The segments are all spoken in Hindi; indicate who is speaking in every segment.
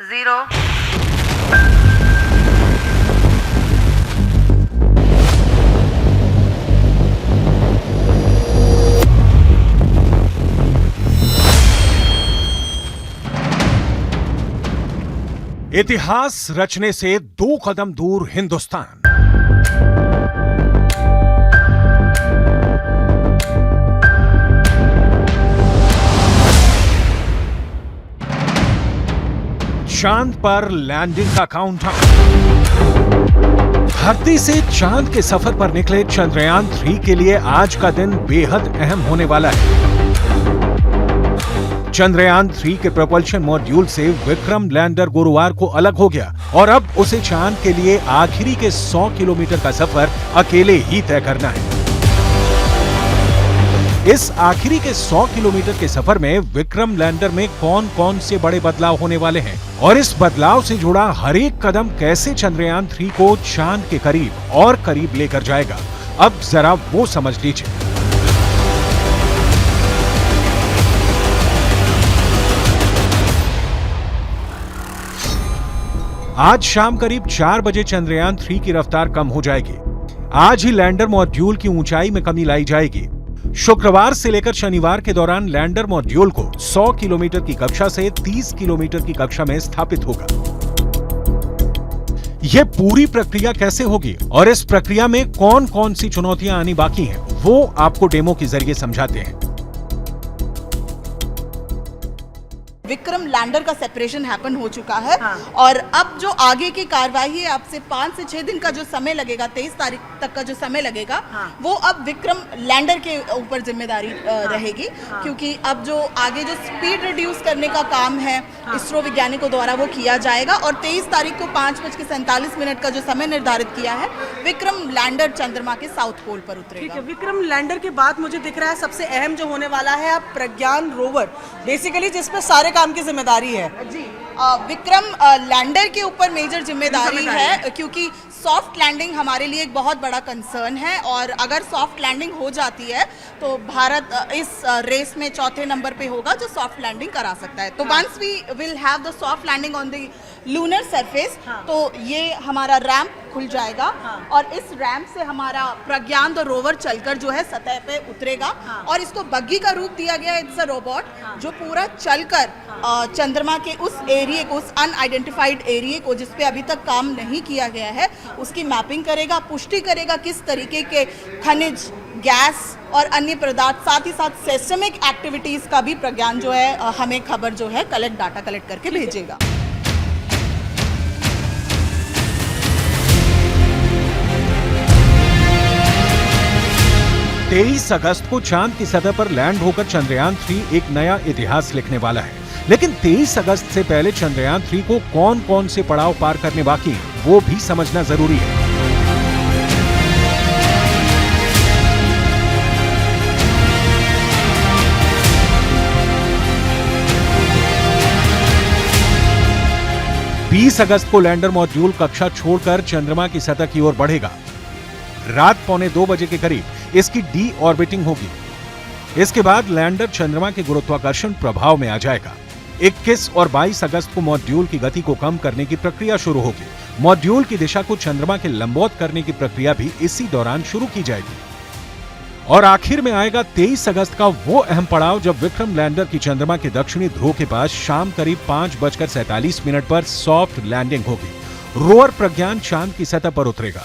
Speaker 1: 0।
Speaker 2: इतिहास रचने से 2 कदम दूर हिंदुस्तान। चांद पर लैंडिंग का काउंटडाउन। धरती से चांद के सफर पर निकले चंद्रयान 3 के लिए आज का दिन बेहद अहम होने वाला है। चंद्रयान 3 के प्रोपल्शन मॉड्यूल से विक्रम लैंडर गुरुवार को अलग हो गया और अब उसे चांद के लिए आखिरी के 100 किलोमीटर का सफर अकेले ही तय करना है। इस आखिरी के 100 किलोमीटर के सफर में विक्रम लैंडर में कौन कौन से बड़े बदलाव होने वाले हैं और इस बदलाव से जुड़ा हर एक कदम कैसे चंद्रयान 3 को चांद के करीब और करीब लेकर जाएगा, अब जरा वो समझ लीजिए। आज शाम करीब 4 बजे चंद्रयान 3 की रफ्तार कम हो जाएगी। आज ही लैंडर मॉड्यूल की ऊंचाई में कमी लाई जाएगी। शुक्रवार से लेकर शनिवार के दौरान लैंडर मॉड्यूल को 100 किलोमीटर की कक्षा से 30 किलोमीटर की कक्षा में स्थापित होगा। यह पूरी प्रक्रिया कैसे होगी और इस प्रक्रिया में कौन कौन सी चुनौतियां आनी बाकी हैं, वो आपको डेमो के जरिए समझाते हैं।
Speaker 3: विक्रम लैंडर का सेपरेशन हैपन हो चुका है। और अब जो आगे की कार्रवाई है, अब से 5 से 6 दिन का जो समय लगेगा, 23 तारीख तक का जो समय लगेगा, वो अब विक्रम लैंडर के ऊपर जिम्मेदारी रहेगी। क्योंकि अब जो आगे जो स्पीड रिड्यूस करने का काम है इसरो वैज्ञानिकों द्वारा वो किया जाएगा और 23 तारीख को 5:47 का जो समय निर्धारित किया है, विक्रम लैंडर चंद्रमा के साउथ पोल पर उतरेगा।
Speaker 4: ठीक है, विक्रम लैंडर के बाद मुझे दिख रहा है सबसे अहम जो होने वाला है अब प्रज्ञान रोवर, बेसिकली जिसपे सारे काम की जिम्मेदारी है।
Speaker 3: जी, विक्रम लैंडर के ऊपर मेजर जिम्मेदारी है क्योंकि सॉफ्ट लैंडिंग हमारे लिए एक बहुत बड़ा कंसर्न है और अगर सॉफ्ट लैंडिंग हो जाती है तो भारत इस रेस में 4थे नंबर पे होगा जो सॉफ्ट लैंडिंग करा सकता है। तो once we will have the soft landing on the lunar surface, तो ये हमारा रैंप खुल जाएगा और इस रैंप से हमारा प्रज्ञान द रोवर चलकर जो है सतह पे उतरेगा और इसको बग्गी का रूप दिया गया है। इट्स अ रोबोट जो पूरा चलकर चंद्रमा के उस एरिया को, उस अनआइडेंटिफाइड एरिया को जिसपे अभी तक काम नहीं किया गया है, उसकी मैपिंग करेगा, पुष्टि करेगा किस तरीके के खनिज, गैस और अन्य पदार्थ, साथ ही साथ सेस्मिक एक्टिविटीज का भी प्रज्ञान जो है हमें खबर जो है डाटा कलेक्ट करके भेजेगा।
Speaker 2: 23 अगस्त को चांद की सतह पर लैंड होकर चंद्रयान 3 एक नया इतिहास लिखने वाला है। लेकिन 23 अगस्त से पहले चंद्रयान 3 को कौन कौन से पड़ाव पार करने बाकी हैं, वो भी समझना जरूरी है। बीस अगस्त को लैंडर मॉड्यूल कक्षा छोड़कर चंद्रमा की सतह की ओर बढ़ेगा। रात 1:45 बजे के करीब इसकी डी ऑर्बिटिंग होगी। इसके बाद लैंडर चंद्रमा के गुरुत्वाकर्षण प्रभाव में आ जाएगा। 21 और 22 अगस्त को मॉड्यूल की गति को कम करने की प्रक्रिया शुरू होगी। मॉड्यूल की दिशा को चंद्रमा के लंबवत करने की प्रक्रिया भी इसी दौरान शुरू की जाएगी। और आखिर में आएगा 23 अगस्त का वो अहम पड़ाव जब विक्रम लैंडर की चंद्रमा के दक्षिणी ध्रुव के पास शाम करीब 5:47 पर सॉफ्ट लैंडिंग होगी। रोवर प्रज्ञान चांद की सतह पर उतरेगा।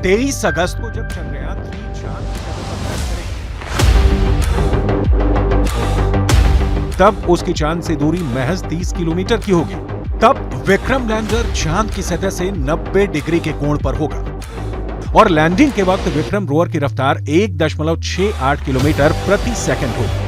Speaker 2: तेईस अगस्त को जब चंद्रयान 3 चांद की सतह पर लैंड करेगी, तब उसकी चांद से दूरी महज 30 किलोमीटर की होगी। तब विक्रम लैंडर चांद की सतह से 90 डिग्री के कोण पर होगा और लैंडिंग के वक्त विक्रम रोवर की रफ्तार 1.68 किलोमीटर प्रति सेकंड होगी।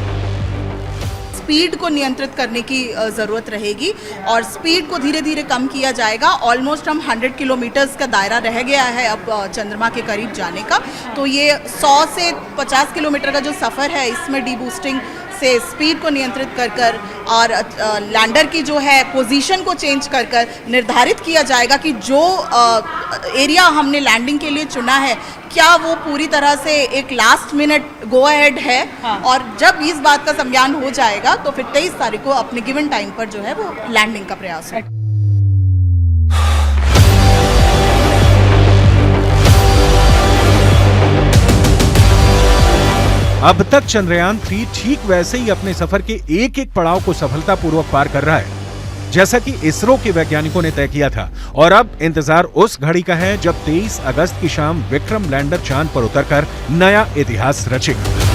Speaker 3: स्पीड को नियंत्रित करने की ज़रूरत रहेगी और स्पीड को धीरे धीरे कम किया जाएगा। ऑलमोस्ट हम 100 किलोमीटर्स का दायरा रह गया है अब चंद्रमा के करीब जाने का। तो ये 100 से 50 किलोमीटर का जो सफ़र है, इसमें डी बूस्टिंग से स्पीड को नियंत्रित कर और लैंडर की जो है पोजीशन को चेंज कर निर्धारित किया जाएगा कि जो एरिया हमने लैंडिंग के लिए चुना है क्या वो पूरी तरह से एक लास्ट मिनट गो अहेड है।
Speaker 4: हाँ।
Speaker 3: और जब इस बात का संज्ञान हो जाएगा तो फिर 23 तारीख को अपने गिवन टाइम पर जो है वो लैंडिंग का प्रयास होगा।
Speaker 2: अब तक चंद्रयान 3 ठीक वैसे ही अपने सफर के एक एक पड़ाव को सफलतापूर्वक पार कर रहा है जैसा कि इसरो के वैज्ञानिकों ने तय किया था। और अब इंतजार उस घड़ी का है जब 23 अगस्त की शाम विक्रम लैंडर चांद पर उतरकर नया इतिहास रचेगा।